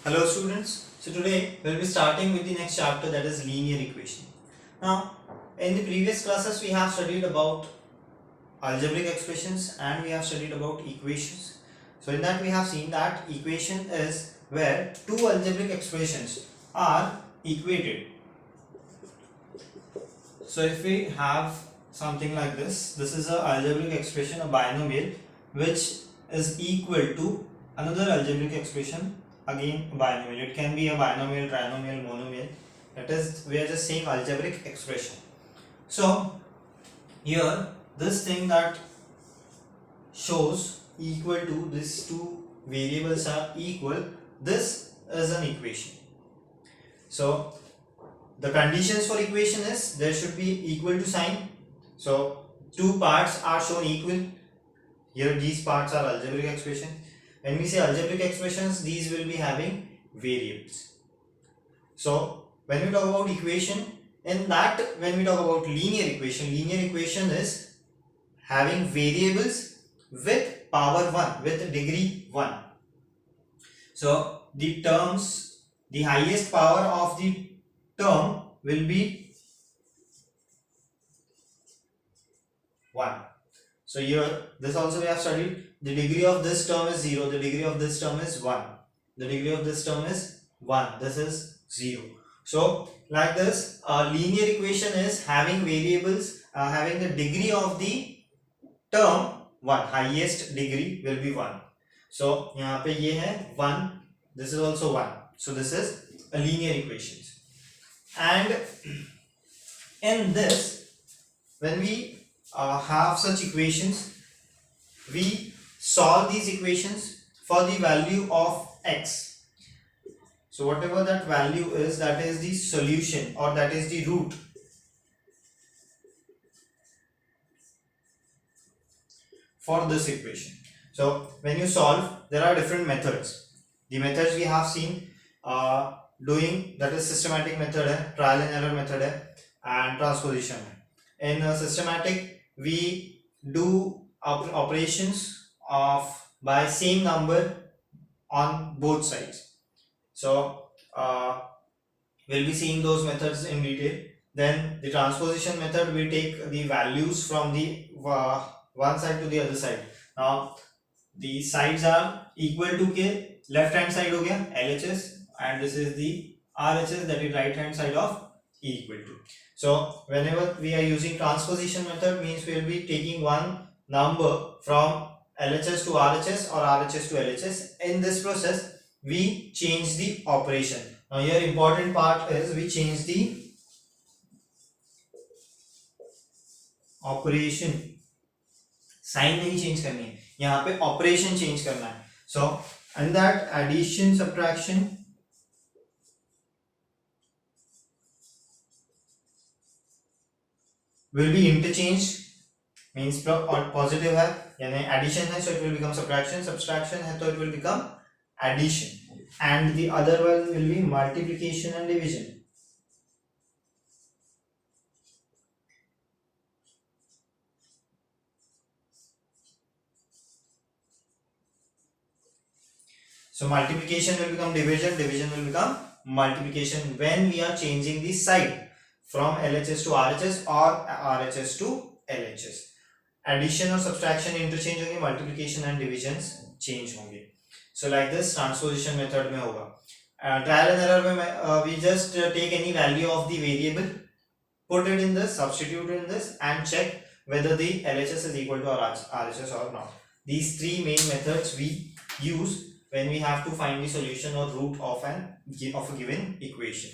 Hello students, so today we'll be starting with the next chapter, that is linear equation. Now in the previous classes we have studied about algebraic expressions and we have studied about equations. So in that we have seen that equation is where two algebraic expressions are equated. So if we have something like this is an algebraic expression, a binomial which is equal to another algebraic expression, again a binomial. It can be a binomial, trinomial, monomial. That is, we are just saying algebraic expression. So here this thing that shows equal to, these two variables are equal, this is an equation. So the conditions for equation is there should be equal to sign. So two parts are shown equal. Here these parts are algebraic expression. When we say algebraic expressions, these will be having variables. So when we talk about equation, in that when we talk about linear equation is having variables with power 1, with degree 1. So the terms, the highest power of the term will be 1. So here this also we have studied, the degree of this term is 0, the degree of this term is 1, the degree of this term is 1, this is 0. So like this, a linear equation is having variables having the degree of the term 1, highest degree will be 1. So यहाँ पे ये है 1, this is also 1. So this is a linear equation. And in this, when we have such equations, we solve these equations for the value of x. So whatever that value is, that is the solution or that is the root. For this equation. So when you solve, there are different methods. The methods we have seen doing, that is systematic method hai, trial and error method hai, and transposition hai. In systematic, we do operations of by same number on both sides. So we'll be seeing those methods in detail. Then the transposition method, we take the values from the one side to the other side. Now the sides are equal to k, left hand side ho gaya LHS, and this is the RHS, that is right hand side of E equal to. So whenever we are using transposition method, means we will be taking one number from LHS to RHS or RHS to LHS. In this process we change the operation. Now here important part is we change the operation. Sign नहीं change करनी है, यहाँ पे operation change करना है. So and that addition subtraction will be interchanged, means positive है यानी addition है, so it will become subtraction, subtraction है तो it will become addition, and the other one will be multiplication and division. So multiplication will become division, division will become multiplication when we are changing the side from LHS to RHS or RHS to LHS. Addition or subtraction interchange होंगे, multiplication and divisions change होंगे. So like this transposition method में होगा. Trial and error में we just take any value of the variable, put it in this, substitute in this, and check whether the LHS is equal to RHS or not. These three main methods we use when we have to find the solution or root of a given equation.